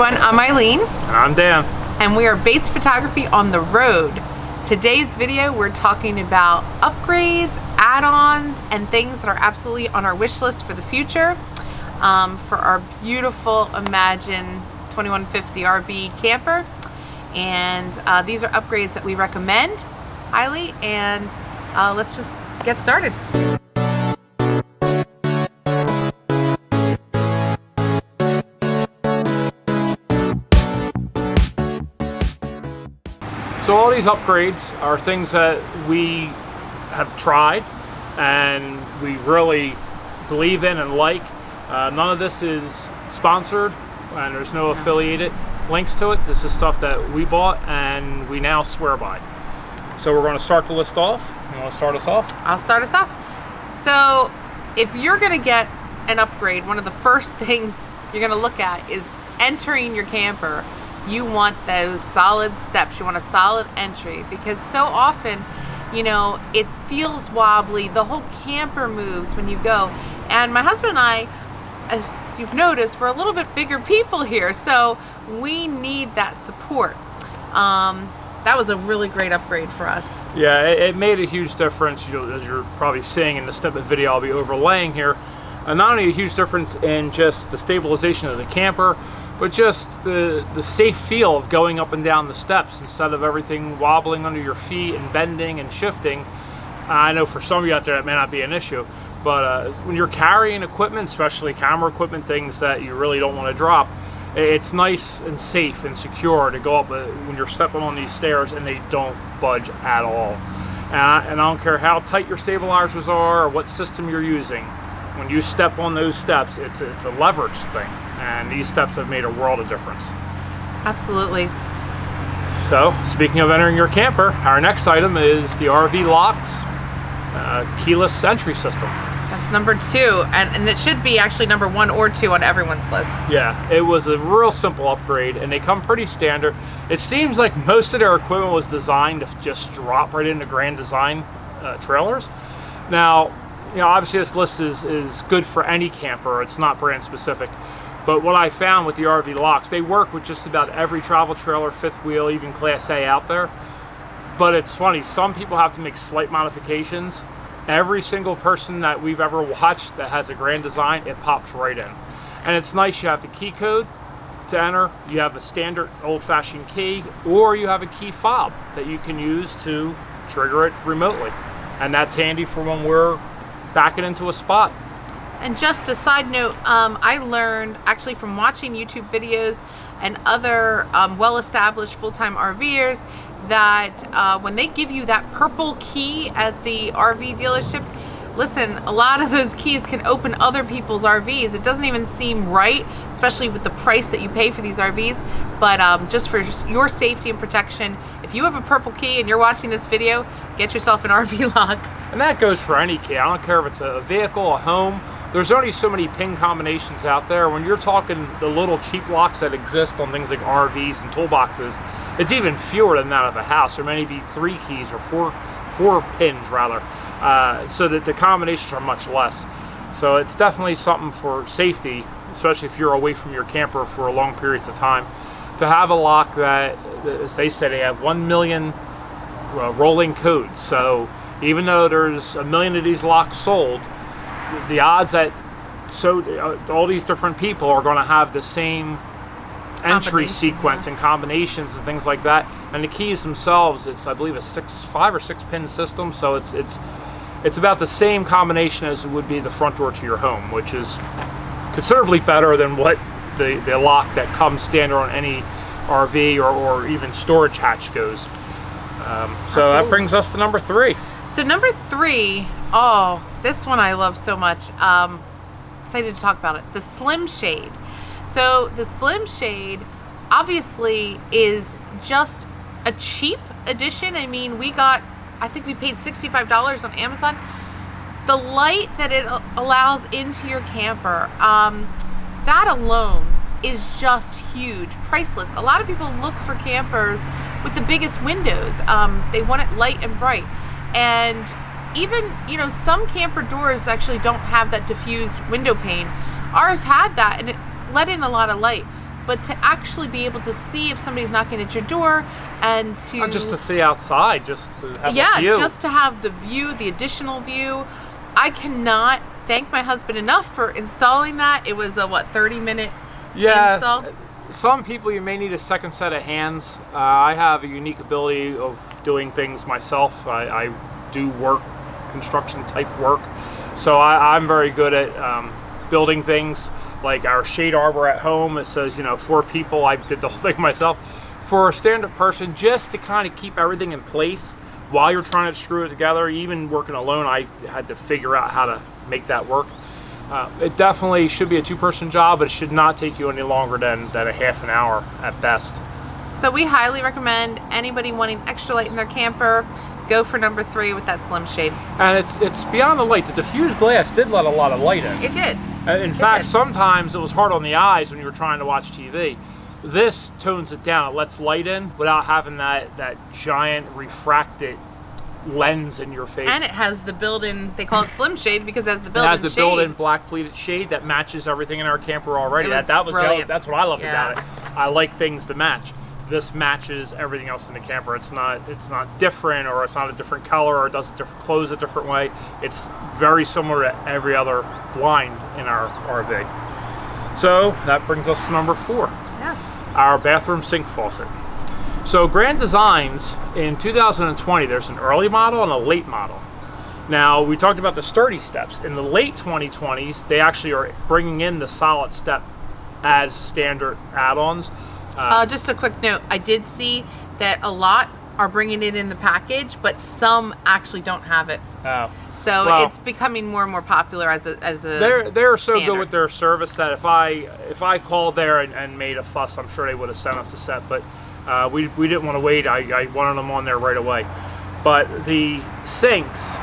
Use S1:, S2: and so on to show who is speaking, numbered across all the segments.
S1: everyone, I'm Eileen.
S2: And I'm Dan.
S1: And we are Bates Photography on the road. Today's video, we're talking about upgrades, add-ons, and things that are absolutely on our wish list for the future for our beautiful Imagine 2150 RV camper. And these are upgrades that we recommend highly, and let's just get started.
S2: So all these upgrades are things that we have tried and we really believe in and like. None of this is sponsored and there's no affiliated links to it. This is stuff that we bought and we now swear by. So we're going to start the list off. You want to start us off?
S1: I'll start us off. So if you're going to get an upgrade, one of the first things you're going to look at is entering your camper. You want those solid steps. You want a solid entry, because so often, you know, it feels wobbly. The whole camper moves when you go. And my husband and I, as you've noticed, we're a little bit bigger people here, so we need that support. That was a really great upgrade for us.
S2: Yeah, it made a huge difference, as you're probably seeing in the snippet video I'll be overlaying here. Not only a huge difference in just the stabilization of the camper, but just the safe feel of going up and down the steps instead of everything wobbling under your feet and bending and shifting. I know for some of you out there that may not be an issue, but when you're carrying equipment, especially camera equipment, things that you really don't want to drop, it's nice and safe and secure to go up when you're stepping on these stairs and they don't budge at all. And I don't care how tight your stabilizers are or what system you're using. When you step on those steps, it's a leverage thing, and these steps have made a world of difference.
S1: Absolutely.
S2: So, speaking of entering your camper, our next item is the RV Locks keyless entry system.
S1: That's number 2, and it should be actually number 1 or 2 on everyone's list.
S2: Yeah, it was a real simple upgrade, and they come pretty standard. It seems like most of their equipment was designed to just drop right into Grand Design trailers. Now, you know, obviously this list is good for any camper. It's not brand specific. But what I found with the RV Locks, they work with just about every travel trailer, fifth wheel, even Class A out there. But it's funny, some people have to make slight modifications. Every single person that we've ever watched that has a Grand Design, it pops right in. And it's nice, you have the key code to enter, you have a standard old-fashioned key, or you have a key fob that you can use to trigger it remotely. And that's handy for when we're back it into a spot.
S1: And just a side note, I learned actually from watching YouTube videos and other well-established full-time RVers that when they give you that purple key at the RV dealership, listen, a lot of those keys can open other people's RVs. It doesn't even seem right, especially with the price that you pay for these RVs, but just for your safety and protection, if you have a purple key and you're watching this video, get yourself an RV lock. And
S2: that goes for any key. I don't care if it's a vehicle, a home. There's only so many pin combinations out there. When you're talking the little cheap locks that exist on things like RVs and toolboxes, it's even fewer than that of a house. There may be 3 keys or four pins rather, so that the combinations are much less. So it's definitely something for safety, especially if you're away from your camper for long periods of time, to have a lock that, as they say, they have 1 million rolling codes. So even though there's 1 million of these locks sold, the odds that all these different people are going to have the same entry sequence and combinations and things like that. And the keys themselves, it's, I believe, a 5 or 6 pin system, so it's about the same combination as it would be the front door to your home, which is considerably better than what the lock that comes standard on any RV or even storage hatch goes. So that brings us to number 3.
S1: So number 3, oh, this one I love so much. Excited to talk about it. The Slim Shade. So the Slim Shade obviously is just a cheap edition. I mean, I think we paid $65 on Amazon. The light that it allows into your camper, that alone is just huge, priceless. A lot of people look for campers with the biggest windows. They want it light and bright. And even, you know, some camper doors actually don't have that diffused window pane. Ours had that, and it let in a lot of light. but to actually be able to see if somebody's knocking at your door and to...
S2: Or just to see outside, just to have a view.
S1: Just to have the view, the additional view. I cannot thank my husband enough for installing that. It was a, 30-minute install?
S2: Some people, you may need a second set of hands. I have a unique ability of doing things myself. I do construction type work. So I'm very good at building things. Like our shade arbor at home, it says, 4 people. I did the whole thing myself. For a standard person, just to kind of keep everything in place while you're trying to screw it together, even working alone, I had to figure out how to make that work. It definitely should be a 2-person job, but it should not take you any longer than a half an hour at best.
S1: So we highly recommend anybody wanting extra light in their camper, go for number 3 with that slim shade.
S2: And it's beyond the light. The diffused glass did let a lot of light in.
S1: It did.
S2: In fact, sometimes it was hard on the eyes when you were trying to watch TV. This tones it down. It lets light in without having that giant refracted lens in your face.
S1: And it has the built-in, they call it slim shade because it has the built-in shade.
S2: It has the built-in black pleated shade that matches everything in our camper already. That's what I loved about it. I like things to match. This matches everything else in the camper. It's not different, or it's not a different color, or it doesn't close a different way. It's very similar to every other blind in our RV. So that brings us to number 4.
S1: Yes.
S2: Our bathroom sink faucet. So Grand Designs in 2020, there's an early model and a late model. Now, we talked about the sturdy steps. In the late 2020s, they actually are bringing in the solid step as standard add-ons.
S1: Just a quick note, I did see that a lot are bringing it in the package, but some actually don't have it.
S2: Oh.
S1: So it's becoming more and more popular as a
S2: They're so
S1: standard.
S2: good with their service that if I called there and made a fuss, I'm sure they would have sent us a set, but we didn't want to wait. I wanted them on there right away. But the sinks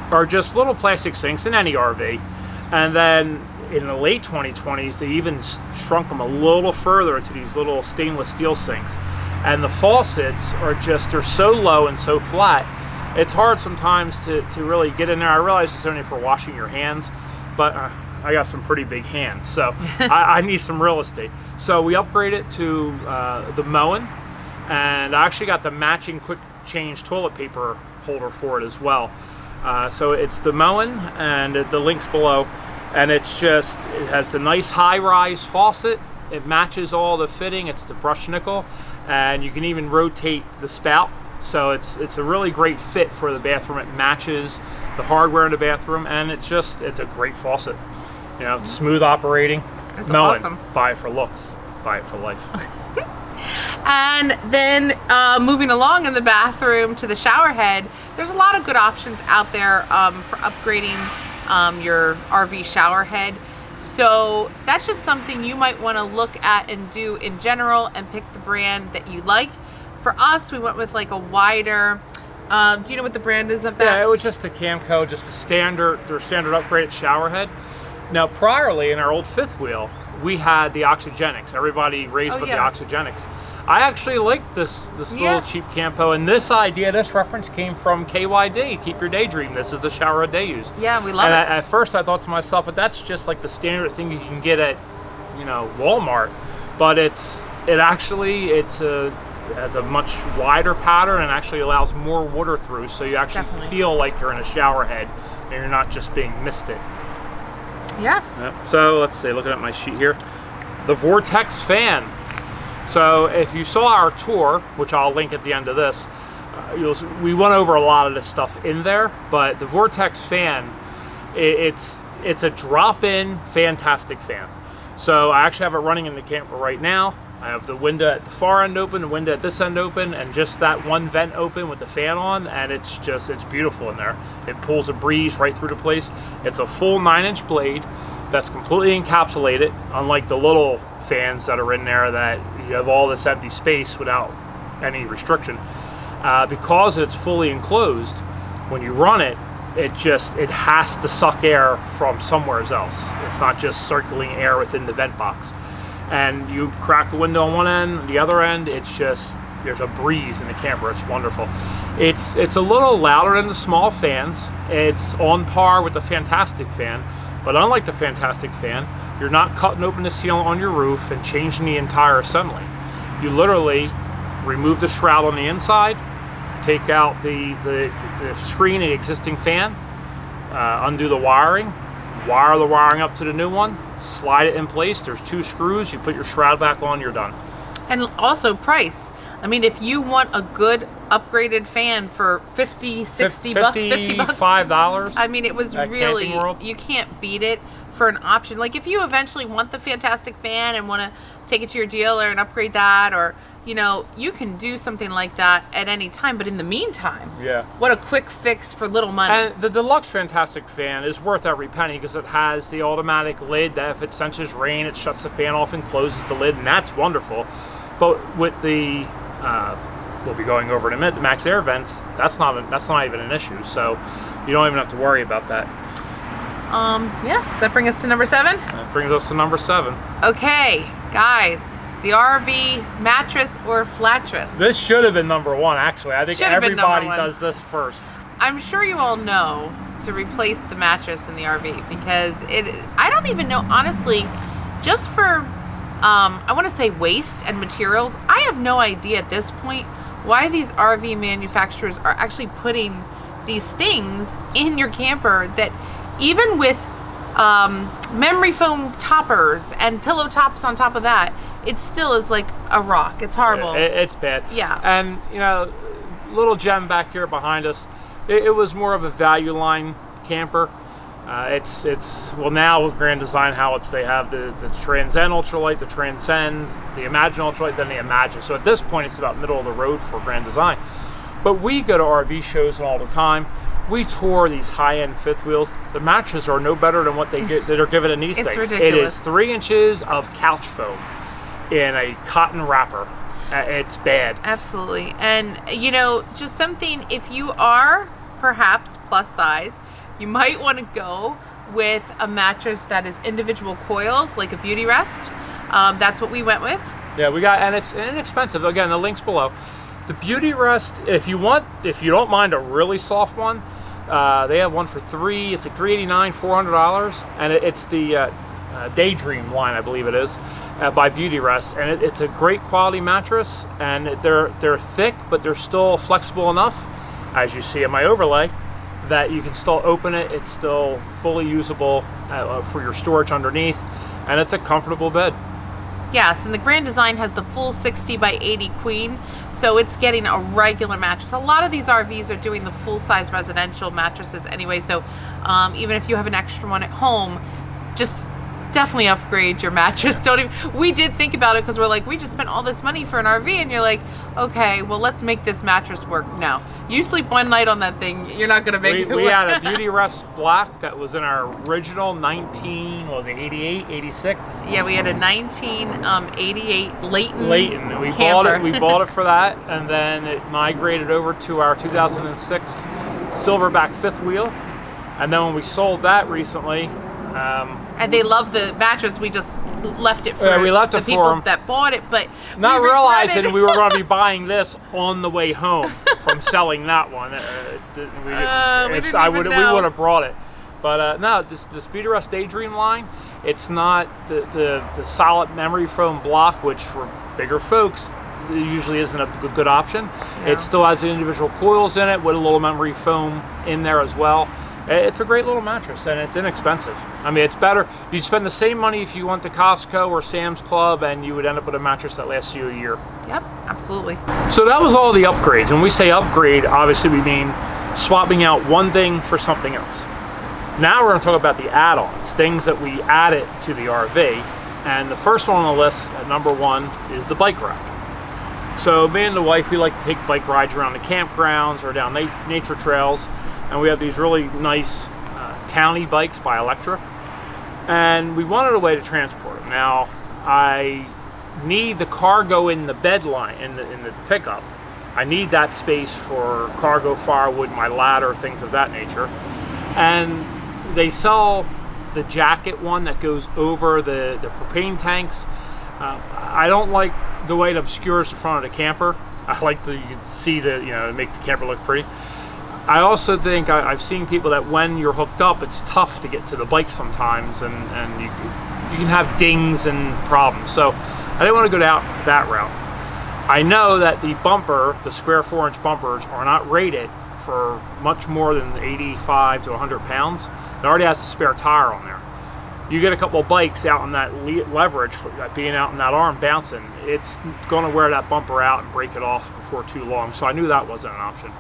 S2: are just little plastic sinks in any RV, and then in the late 2020s, they even shrunk them a little further to these little stainless steel sinks. And the faucets are they're so low and so flat, it's hard sometimes to really get in there. I realize it's only for washing your hands, but I got some pretty big hands, so I need some real estate. So we upgraded to the Moen, and I actually got the matching quick change toilet paper holder for it as well. So it's the Moen, and the link's below. And it has the nice high-rise faucet. It matches all the fitting. It's the brushed nickel, and you can even rotate the spout. So it's a really great fit for the bathroom. It matches the hardware in the bathroom, and it's a great faucet. It's smooth operating.
S1: It's awesome.
S2: Buy it for looks, buy it for life.
S1: And then moving along in the bathroom to the shower head, there's a lot of good options out there for upgrading your RV shower head. So that's just something you might want to look at and do in general and pick the brand that you like. For us, we went with like a wider, do you know what the brand is of that?
S2: Yeah, it was just a Camco, just their standard upgraded shower head. Now, priorly in our old fifth wheel, we had the Oxygenics. Everybody raised with the Oxygenics. I actually like this little cheap Campo, and this reference came from KYD, Keep Your Daydream. This is the shower they use.
S1: Yeah, we love it.
S2: At first I thought to myself, but that's just like the standard thing you can get at, Walmart. But it has a much wider pattern and actually allows more water through, so you actually feel like you're in a shower head and you're not just being misted.
S1: Yes.
S2: Yep. So let's see, looking at my sheet here. The Vortex Fan. So if you saw our tour, which I'll link at the end of this, we went over a lot of this stuff in there, but the Vortex Fan, it's a drop-in fantastic fan. So I actually have it running in the camper right now. I have the window at the far end open, the window at this end open, and just that one vent open with the fan on, and it's beautiful in there. It pulls a breeze right through the place. It's a full 9-inch blade that's completely encapsulated, unlike the little fans that are in there that you have all this empty space without any restriction. Because it's fully enclosed, when you run it, it has to suck air from somewhere else. It's not just circulating air within the vent box. And you crack the window on one end, the other end, there's a breeze in the camper. It's wonderful. It's a little louder than the small fans. It's on par with the Fantastic Fan, but unlike the Fantastic Fan, You're not cutting open the sealant on your roof and changing the entire assembly. You literally remove the shroud on the inside, take out the screen and the existing fan, undo the wiring, wire the wiring up to the new one, slide it in place. There's 2 screws. You put your shroud back on, you're done. And
S1: also price. I mean, if you want a good upgraded fan for 50, 60 bucks, 50 bucks,
S2: $55.
S1: I mean, it was really, you can't beat it for an option. Like if you eventually want the fantastic fan and want to take it to your dealer and upgrade that, or you know, you can do something like that at any time. But in the meantime,
S2: yeah,
S1: what a quick fix for little money.
S2: And the Deluxe Fantastic Fan is worth every penny because it has the automatic lid that if it senses rain, it shuts the fan off and closes the lid, and that's wonderful. But with the we'll be going over in a minute, the Maxxair vents, that's not even an issue. So you don't even have to worry about that.
S1: Yeah, does that bring us to number 7?
S2: That brings us to number 7.
S1: Okay, guys, the RV mattress or flattress.
S2: This should have been number 1, actually. I think everybody does this first.
S1: I'm sure you all know to replace the mattress in the RV because I don't even know, honestly, just for, I want to say waste and materials, I have no idea at this point why these RV manufacturers are actually putting these things in your camper that even with memory foam toppers and pillow tops on top of that, it still is like a rock. It's horrible.
S2: It's bad.
S1: Yeah.
S2: And, you know, little gem back here behind us, it was more of a value line camper. Well, now with Grand Design, they have the Transcend Ultralight, the Transcend, the Imagine Ultralight, then the Imagine. So at this point, it's about middle of the road for Grand Design. But we go to RV shows all the time. We tour these high-end fifth wheels. The mattresses are no better than what they are given in these things.
S1: Ridiculous.
S2: It is 3 inches of couch foam in a cotton wrapper. It's bad.
S1: Absolutely. And, you know, just something, if you are perhaps plus size, you might want to go with a mattress that is individual coils, like a Beauty Rest. That's what we went with. Yeah,
S2: and it's inexpensive. Again, the link's below. The Beauty Rest, if you don't mind a really soft one, they have one for it's like $389, $400, and it's the Daydream line, I believe it is, by Beauty Rest, and it's a great quality mattress, and they're thick, but they're still flexible enough, as you see in my overlay, that you can still open it. It's still fully usable for your storage underneath, and it's a comfortable bed.
S1: Yes, and the Grand Design has the full 60 by 80 queen, so it's getting a regular mattress. A lot of these RVs are doing the full-size residential mattresses anyway, so even if you have an extra one at home, just definitely upgrade your mattress. We did think about it because we're like, we just spent all this money for an RV, and you're like, okay, well, let's make this mattress work. No, you sleep one night on that thing, you're not going to make it work.
S2: We had a Beauty Rest Black that was in our original 88, 86?
S1: Yeah, we had a 1988 Leighton.
S2: We
S1: camper.
S2: We bought it for that, and then it migrated over to our 2006 Silverback fifth wheel, and then when we sold that recently,
S1: and they love the mattress. We just left it for the people that bought it, but
S2: not realizing we were going to be buying this on the way home from selling that one. We would have brought it, but no, this Beauty Rest Daydream line. It's not the solid memory foam block, which for bigger folks usually isn't a good option. No. It still has the individual coils in it with a little memory foam in there as well. It's a great little mattress, and it's inexpensive. I mean, it's better. You'd spend the same money if you went to Costco or Sam's Club, and you would end up with a mattress that lasts you a year.
S1: Yep, absolutely.
S2: So that was all the upgrades. When we say upgrade, obviously we mean swapping out one thing for something else. Now we're going to talk about the add-ons, things that we added to the RV. And the first one on the list, at number 1, is the bike rack. So me and the wife, we like to take bike rides around the campgrounds or down nature trails. And we have these really nice Townie bikes by Electra, and we wanted a way to transport them. Now, I need the cargo in the bed line, in the pickup. I need that space for cargo, firewood, my ladder, things of that nature. And they sell the jacket one that goes over the propane tanks. I don't like the way it obscures the front of the camper. I like you can see make the camper look pretty. I also think I've seen people that when you're hooked up, it's tough to get to the bike sometimes, and you can have dings and problems. So I didn't want to go down that route. I know that the bumper, the square 4-inch bumpers, are not rated for much more than 85 to 100 pounds. It already has a spare tire on there. You get a couple of bikes out on that leverage, being out in that arm bouncing, it's going to wear that bumper out and break it off before too long. So I knew that wasn't an option.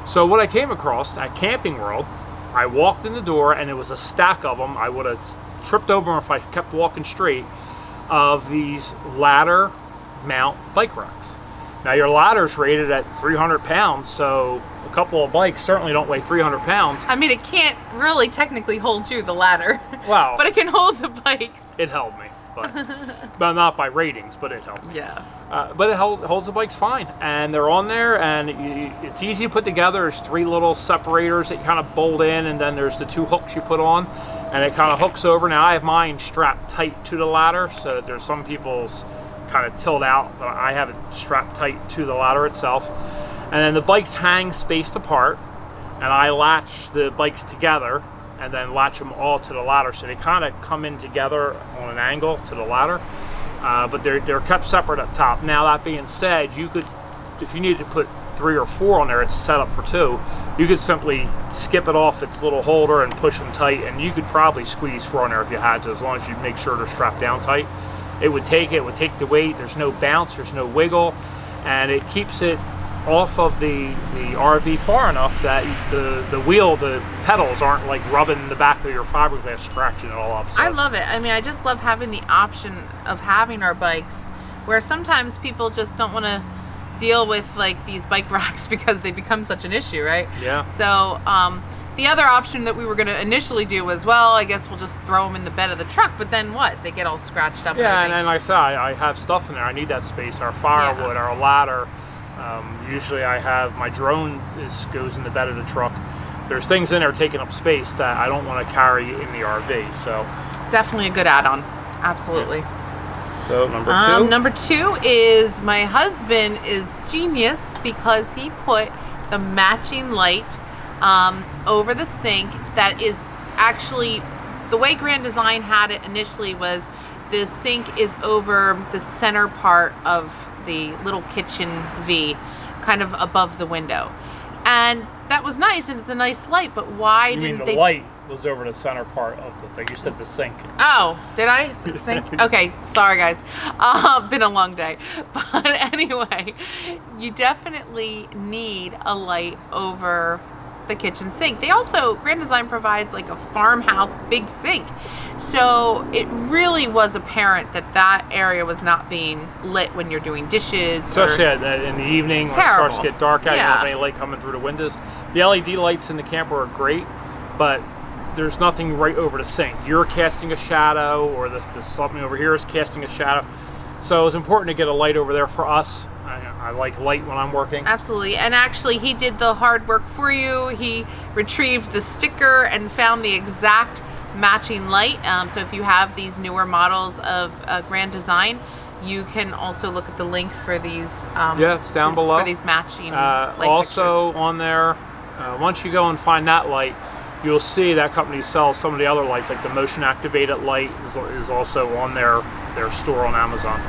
S2: So what I came across at Camping World, I walked in the door and it was a stack of them. I would have tripped over them if I kept walking straight, of these ladder mount bike racks. Now your ladder's rated at 300 pounds, so a couple of bikes certainly don't weigh 300 pounds.
S1: I mean, it can't really technically hold you, the ladder.
S2: Wow.
S1: But it can hold the bikes.
S2: It held me, but not by ratings, but it held me.
S1: Yeah.
S2: But it holds the bikes fine, and they're on there, and it's easy to put together. There's 3 little separators that you kind of bolt in, and then there's the 2 hooks you put on, and it kind of hooks over. Now I have mine strapped tight to the ladder, so that there's some people's kind of tilt out, but I have it strapped tight to the ladder itself. And then the bikes hang spaced apart, and I latch the bikes together and then latch them all to the ladder, so they kind of come in together on an angle to the ladder, but they're kept separate at top. Now that being said, you could, if you needed to put 3 or 4 on there, it's set up for 2. You could simply skip it off its little holder and push them tight, and you could probably squeeze 4 on there if you had to, as long as you make sure they're strapped down tight. It would take the weight. There's no bounce, there's no wiggle, and it keeps it off of the RV far enough that the wheel, the pedals aren't like rubbing the back of your fiberglass, scratching it all up. So.
S1: I love it. I mean, I just love having the option of having our bikes, where sometimes people just don't want to deal with like these bike racks because they become such an issue, right?
S2: Yeah.
S1: So the other option that we were going to initially do was, well, I guess we'll just throw them in the bed of the truck, but then what? They get all scratched up.
S2: Yeah, and like I said, I have stuff in there. I need that space. Our firewood, our ladder. Usually I have my drone goes in the bed of the truck. There's things in there taking up space that I don't want to carry in the RV. So
S1: definitely a good add-on. Absolutely.
S2: So number 2?
S1: Number 2 is my husband is genius because he put the matching light over the sink. That is actually the way Grand Design had it initially. Was the sink is over the center part of the little kitchen V, kind of above the window, and that was nice, and it's a nice light. But why didn't they?
S2: The light was over the center part of the thing. You said the sink.
S1: Oh, did I? The sink? Okay, sorry guys. Been a long day. But anyway, you definitely need a light over the kitchen sink. They also, Grand Design provides like a farmhouse big sink. So it really was apparent that that area was not being lit when you're doing dishes.
S2: Especially in the evening when it starts to get dark out, you don't have any light coming through the windows. The LED lights in the camper are great, but there's nothing right over the sink. You're casting a shadow, or this something over here is casting a shadow. So it was important to get a light over there for us. I like light when I'm working.
S1: Absolutely. And actually he did the hard work for you. He retrieved the sticker and found the exact matching light. So if you have these newer models of Grand Design, you can also look at the link for these.
S2: Yeah, it's down below.
S1: For these matching light
S2: also
S1: fixtures.
S2: On there, once you go and find that light, you'll see that company sells some of the other lights, like the motion activated light is also on their store on Amazon.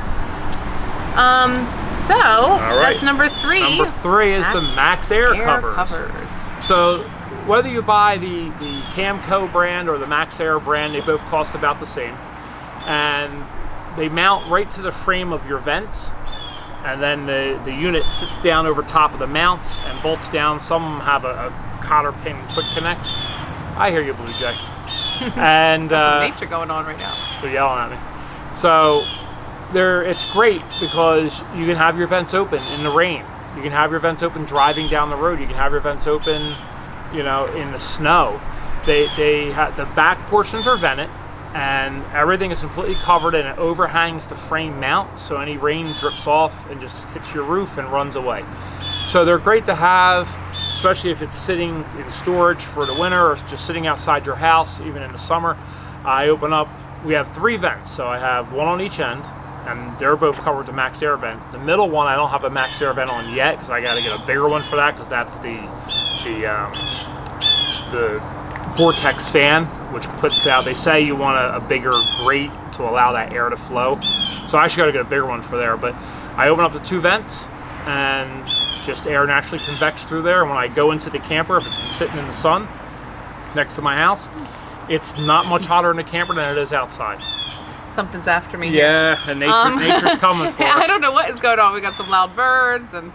S1: So that's number 3.
S2: Number 3 is the Maxxair covers. So whether you buy the Camco brand or the Maxxair brand, they both cost about the same, and they mount right to the frame of your vents, and then the unit sits down over top of the mounts and bolts down. Some of them have a cotter pin quick connect. I hear you, Blue Jay. And
S1: that's some nature going on right now.
S2: They're yelling at me. So it's great because you can have your vents open in the rain. You can have your vents open driving down the road. You can have your vents open, in the snow. They have the back portions are vented, and everything is completely covered, and it overhangs the frame mount, so any rain drips off and just hits your roof and runs away. So they're great to have, especially if it's sitting in storage for the winter or just sitting outside your house, even in the summer. We have 3 vents, so I have 1 on each end, and they're both covered with the Maxxair vent. The middle one I don't have a Maxxair vent on yet because I got to get a bigger one for that, because that's the Vortex Fan, which puts out, they say you want a bigger grate to allow that air to flow. So I actually got to get a bigger one for there, but I open up the 2 vents and just air naturally convects through there. And when I go into the camper, if it's sitting in the sun next to my house, it's not much hotter in the camper than it is outside.
S1: Something's after me.
S2: Yeah, and nature's coming for us.
S1: I don't know what is going on. We got some loud birds and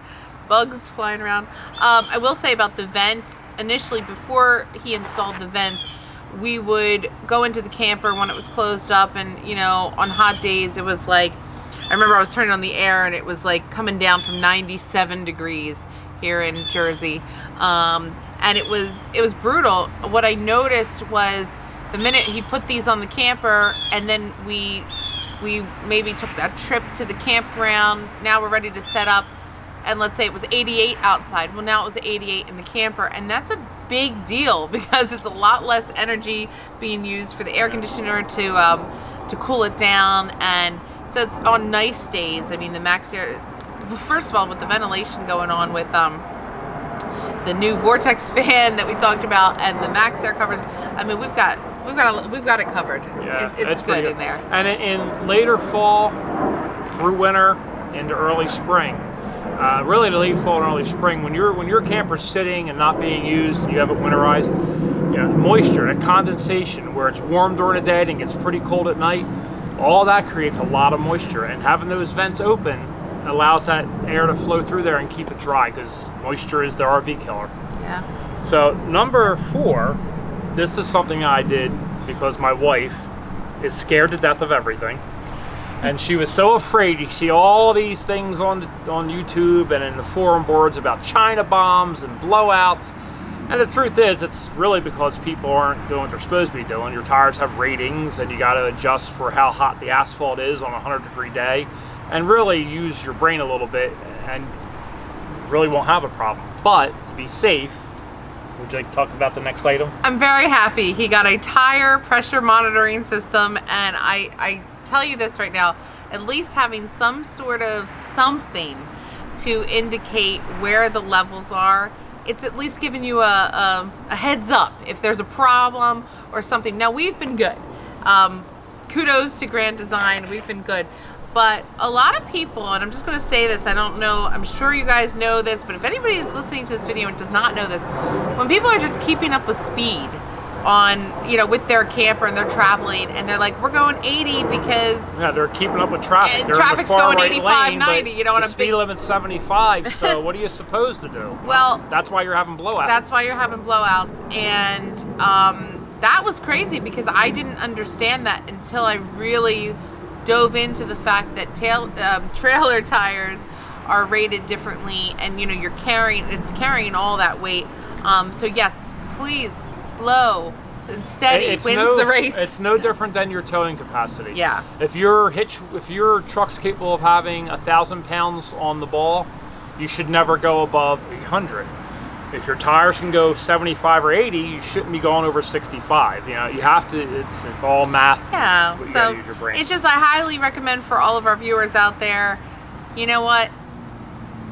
S1: bugs flying around. I will say about the vents, initially before he installed the vents, we would go into the camper when it was closed up, and you know, on hot days it was like, I remember I was turning on the air and it was like coming down from 97 degrees here in Jersey. And it was brutal. What I noticed was the minute he put these on the camper, and then we maybe took that trip to the campground, now we're ready to set up, and let's say it was 88 outside. Well, now it was 88 in the camper, and that's a big deal because it's a lot less energy being used for the air conditioner to cool it down. And so it's on nice days. I mean, the Maxxair, first of all, with the ventilation going on with the new Vortex fan that we talked about and the Maxxair covers, I mean, we've got it covered.
S2: Yeah,
S1: it's good in there.
S2: And in later fall through winter into early spring, really to late fall and early spring, when your camper's sitting and not being used and you have it winterized, you know, moisture, that condensation where it's warm during the day and gets pretty cold at night, all that creates a lot of moisture, and having those vents open allows that air to flow through there and keep it dry, because moisture is the RV killer.
S1: Yeah.
S2: So number 4, this is something I did because my wife is scared to death of everything. And she was so afraid. You see all these things on YouTube and in the forum boards about China bombs and blowouts. And the truth is, it's really because people aren't doing what they're supposed to be doing. Your tires have ratings, and you got to adjust for how hot the asphalt is on a 100-degree day, and really use your brain a little bit, and really won't have a problem. But to be safe, would you like to talk about the next item?
S1: I'm very happy. He got a tire pressure monitoring system, and I tell you this right now, at least having some sort of something to indicate where the levels are, it's at least giving you a heads up if there's a problem or something. Now, we've been good. Kudos to Grand Design, we've been good. But a lot of people, and I'm just going to say this, I don't know, I'm sure you guys know this, but if anybody is listening to this video and does not know this, when people are just keeping up with speed on, you know, with their camper and they're traveling, and they're like, we're going 80 because...
S2: Yeah, they're keeping up with traffic.
S1: And traffic's going 85, 90, you know, on a big...
S2: The speed limit's 75, so what are you supposed to do?
S1: Well...
S2: That's why you're having blowouts.
S1: That's why you're having blowouts, and that was crazy because I didn't understand that until I really dove into the fact that trailer tires are rated differently, and, you know, it's carrying all that weight. So yes, please, slow and steady wins the race.
S2: It's no different than your towing capacity.
S1: Yeah.
S2: If your truck's capable of having 1,000 pounds on the ball, you should never go above 800. If your tires can go 75 or 80, you shouldn't be going over 65. You know, you have to. It's all math.
S1: Yeah.
S2: You
S1: So
S2: gotta use your brain.
S1: it's just, I highly recommend for all of our viewers out there. You know what?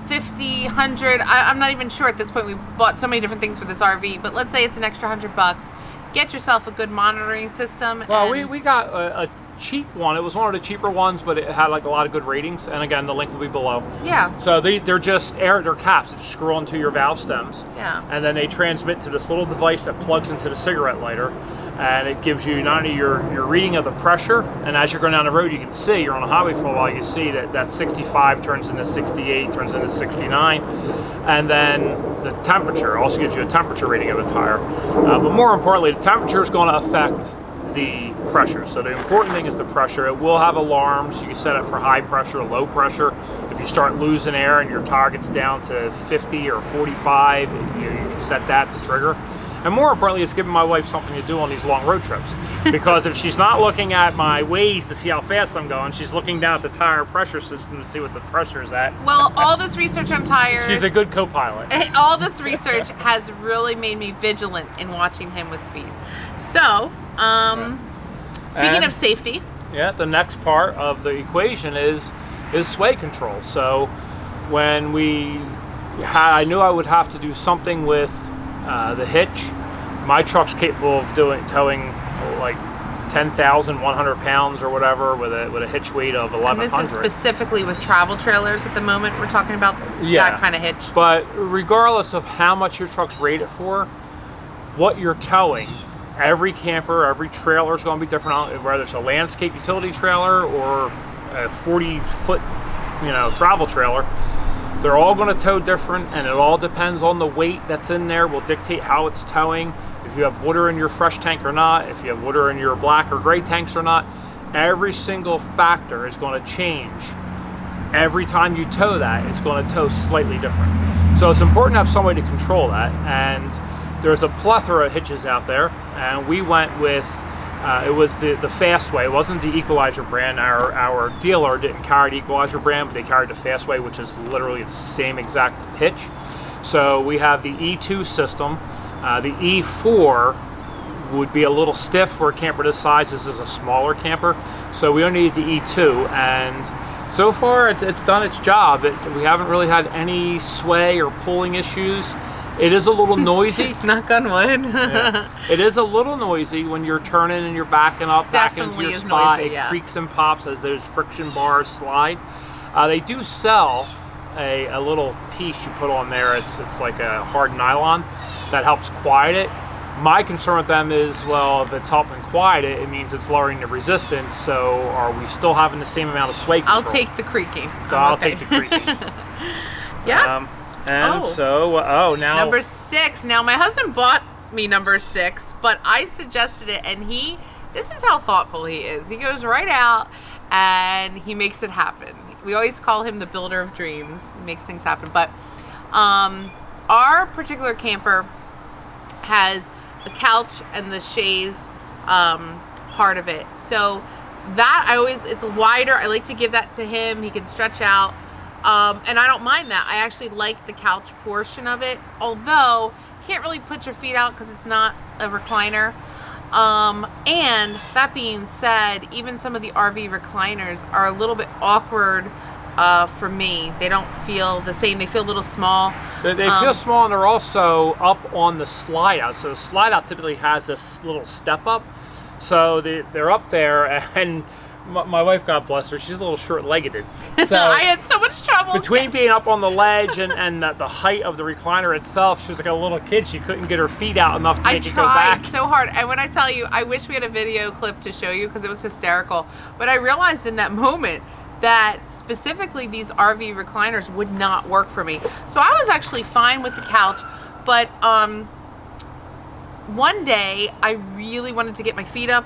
S1: 50, 100, I'm not even sure at this point. We bought so many different things for this RV, but let's say it's an extra $100. Get yourself a good monitoring system.
S2: Well, we got a cheap one. It was one of the cheaper ones, but it had like a lot of good ratings. And again, the link will be below.
S1: Yeah.
S2: So they're just they're caps that you screw onto your valve stems.
S1: Yeah.
S2: And then they transmit to this little device that plugs into the cigarette lighter. And it gives you not only your reading of the pressure, and as you're going down the road, you can see, you're on a highway for a while, you see that 65 turns into 68, turns into 69. And then the temperature also gives you a temperature reading of the tire. But more importantly, the temperature is going to affect the pressure. So the important thing is the pressure. It will have alarms. You can set it for high pressure or low pressure. If you start losing air and your tire gets down to 50 or 45, you can set that to trigger. And more importantly, it's giving my wife something to do on these long road trips. Because if she's not looking at my Waze to see how fast I'm going, she's looking down at the tire pressure system to see what the pressure is at.
S1: Well, all this research on tires...
S2: She's a good co-pilot.
S1: All this research has really made me vigilant in watching him with speed. So, speaking of safety...
S2: Yeah, the next part of the equation is sway control. So when I knew I would have to do something with the hitch My truck's capable of towing like 10,100 pounds or whatever with a hitch weight of 1,100.
S1: And this is specifically with travel trailers at the moment. We're talking about that kind of hitch.
S2: But regardless of how much your truck's rated for, what you're towing, every camper, every trailer is going to be different, whether it's a landscape utility trailer or a 40-foot, travel trailer. They're all going to tow different, and it all depends on the weight that's in there will dictate how it's towing. If you have water in your fresh tank or not, if you have water in your black or gray tanks or not, every single factor is going to change. Every time you tow that, it's going to tow slightly different. So it's important to have somebody to control that, and there's a plethora of hitches out there, and we went with, it was the Fastway. It wasn't the Equalizer brand. Our dealer didn't carry the Equalizer brand, but they carried the Fastway, which is literally the same exact hitch. So we have the E2 system. The E4 would be a little stiff for a camper this size. This is a smaller camper, so we only need the E2, and so far it's done its job. We haven't really had any sway or pulling issues. It is a little noisy.
S1: Knock on wood.
S2: Yeah. It is a little noisy when you're turning and you're backing up back into your spot. Noisy, it creaks and pops as those friction bars slide. They do sell a little piece you put on there. It's like a hard nylon that helps quiet it. My concern with them is, well, if it's helping quiet it, it means it's lowering the resistance. So are we still having the same amount of sway control?
S1: I'll take the creaking.
S2: So I'll take the creaking.
S1: Yeah.
S2: Now
S1: number 6. Now my husband bought me number 6, but I suggested it, and this is how thoughtful he is. He goes right out and he makes it happen. We always call him the builder of dreams. He makes things happen. But our particular camper has a couch and the chaise part of it. So that it's wider. I like to give that to him. He can stretch out. And I don't mind that. I actually like the couch portion of it, although you can't really put your feet out because it's not a recliner. And that being said, even some of the RV recliners are a little bit awkward for me. They don't feel the same. They feel a little small.
S2: They feel small, and they're also up on the slide out. So the slide out typically has this little step up. So they're up there, and my wife, God bless her, she's a little short-legged. So
S1: I had so much trouble.
S2: Between being up on the ledge and the height of the recliner itself, she was like a little kid. She couldn't get her feet out enough to make it go back.
S1: I tried so hard. And when I tell you, I wish we had a video clip to show you because it was hysterical. But I realized in that moment that specifically these RV recliners would not work for me. So I was actually fine with the couch. But one day, I really wanted to get my feet up.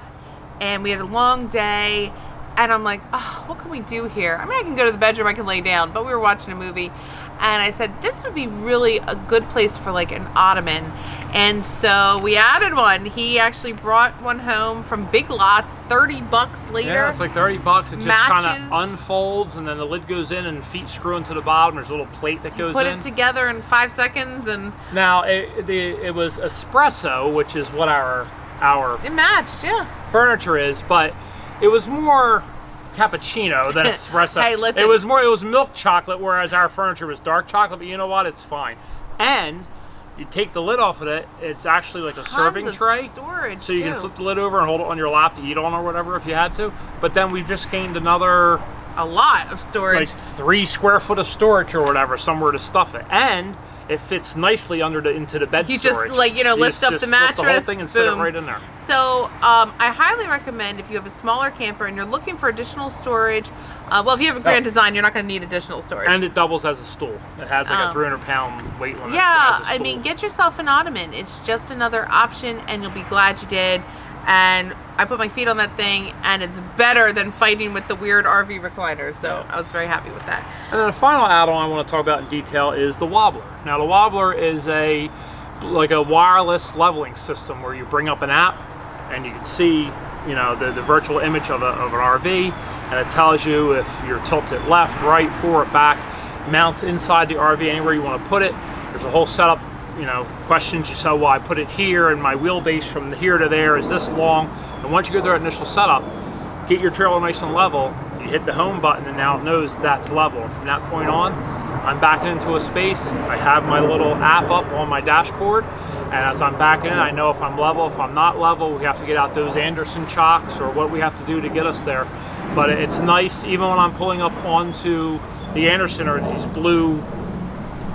S1: And we had a long day. And I'm like, oh, what can we do here? I mean, I can go to the bedroom, I can lay down, but we were watching a movie. And I said, this would be really a good place for like an Ottoman. And so we added one. He actually brought one home from Big Lots, $30 later.
S2: Yeah, it's like $30. It just kind of unfolds, and then the lid goes in, and feet screw into the bottom. There's a little plate that goes in.
S1: Put it together in 5 seconds, and
S2: now it was espresso, which is what our
S1: it matched, yeah.
S2: furniture is, but it was more cappuccino than espresso.
S1: Hey, listen.
S2: It was milk chocolate, whereas our furniture was dark chocolate. But you know what? It's fine. And you take the lid off of it, it's actually like a serving tray.
S1: Storage,
S2: so you can flip the lid over and hold it on your lap to eat on or whatever if you had to. But then we just gained a
S1: lot of storage.
S2: Like 3 square foot of storage or whatever, somewhere to stuff it. And it fits nicely into the bed storage.
S1: You just lift up the mattress,
S2: the whole thing and sit it right in there.
S1: So I highly recommend if you have a smaller camper and you're looking for additional storage. Well, if you have a Grand Design, you're not going to need additional storage.
S2: And it doubles as a stool. It has like a 300-pound weight limit.
S1: Yeah, I mean, get yourself an Ottoman. It's just another option, and you'll be glad you did. And I put my feet on that thing, and it's better than fighting with the weird RV recliner. So I was very happy with that.
S2: And then the final add-on I want to talk about in detail is the Wobbler. Now, the Wobbler is like a wireless leveling system where you bring up an app, and you can see, the virtual image of an RV, and it tells you if you're tilted left, right, forward, back, mounts inside the RV anywhere you want to put it. There's a whole setup, questions. You say, well, I put it here, and my wheelbase from here to there is this long. And once you go through that initial setup, get your trailer nice and level, you hit the home button, and now it knows that's level. And from that point on, I'm backing into a space. I have my little app up on my dashboard, And as I'm backing in, I know if I'm level, if I'm not level. We have to get out those Anderson chocks or what we have to do to get us there. But it's nice, even when I'm pulling up onto the Anderson or these blue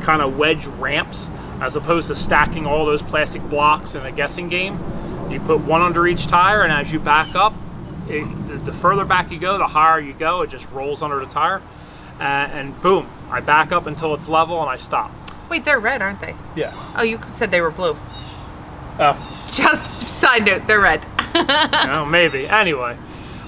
S2: kind of wedge ramps, as opposed to stacking all those plastic blocks in a guessing game. You put one under each tire, and as you back up, the further back you go, the higher you go. It just rolls under the tire, and boom, I back up until it's level and I stop.
S1: Wait, they're red, aren't they?
S2: Yeah.
S1: Oh, you said they were blue.
S2: Oh.
S1: Just side note, they're red.
S2: No, maybe. Anyway,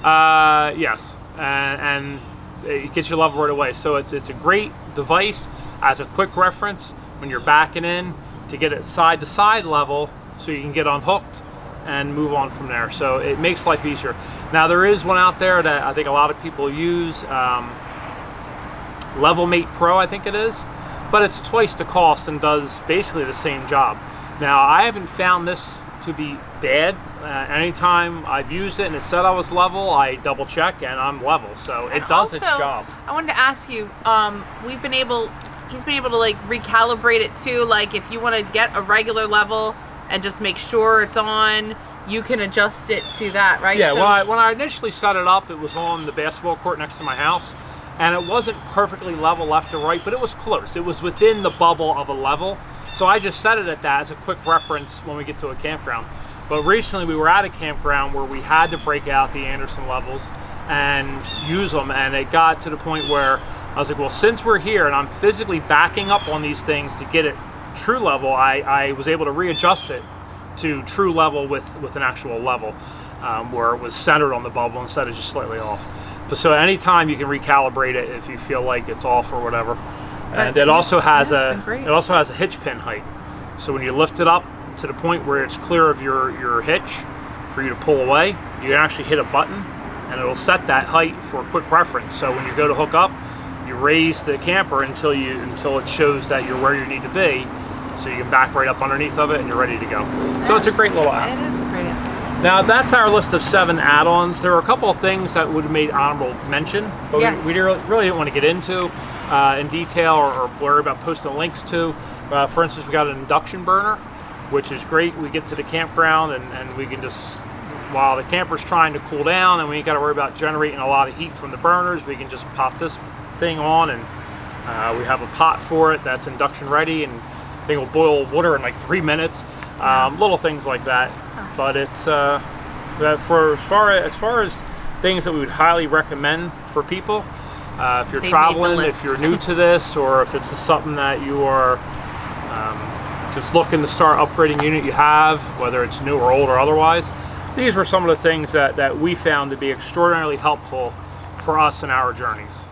S2: yes, and it gets you level right away. So it's a great device as a quick reference when you're backing in to get it side to side level, so you can get unhooked and move on from there. So it makes life easier. Now there is one out there that I think a lot of people use, Level Mate Pro, I think it is, but it's twice the cost and does basically the same job. Now I haven't found this to be bad. Anytime I've used it and it said I was level, I double check and I'm level. So it does its job.
S1: I wanted to ask you, he's been able to like recalibrate it too. Like if you want to get a regular level and just make sure it's on, you can adjust it to that, right?
S2: Yeah,
S1: so,
S2: when I initially set it up, it was on the basketball court next to my house, and it wasn't perfectly level left to right, but it was close. It was within the bubble of a level, so I just set it at that as a quick reference when we get to a campground. But recently we were at a campground where we had to break out the Anderson levels and use them, and it got to the point where I was like, well, since we're here and I'm physically backing up on these things to get it true level, I was able to readjust it to true level with an actual level, where it was centered on the bubble instead of just slightly off. So anytime you can recalibrate it if you feel like it's off or whatever. And it also has a hitch pin height. So when you lift it up to the point where it's clear of your hitch for you to pull away, you can actually hit a button and it'll set that height for a quick reference. So when you go to hook up, you raise the camper until it shows that you're where you need to be, so you can back right up underneath of it and you're ready to go. So it's a great little app.
S1: It is a great app.
S2: Now that's our list of 7 add-ons. There are a couple of things that would have made honorable mention, but
S1: yes,
S2: we really didn't want to get into in detail or worry about posting links to. For instance, we got an induction burner, which is great. We get to the campground and we can just, while the camper's trying to cool down and we ain't got to worry about generating a lot of heat from the burners, we can just pop this thing on, and we have a pot for it that's induction ready, and I think will boil water in like 3 minutes. Little things like that. But it's for as far as things that we would highly recommend for people. If you're traveling, if you're new to this, or if it's something that you are just looking to start upgrading unit you have, whether it's new or old or otherwise, these were some of the things that we found to be extraordinarily helpful for us in our journeys.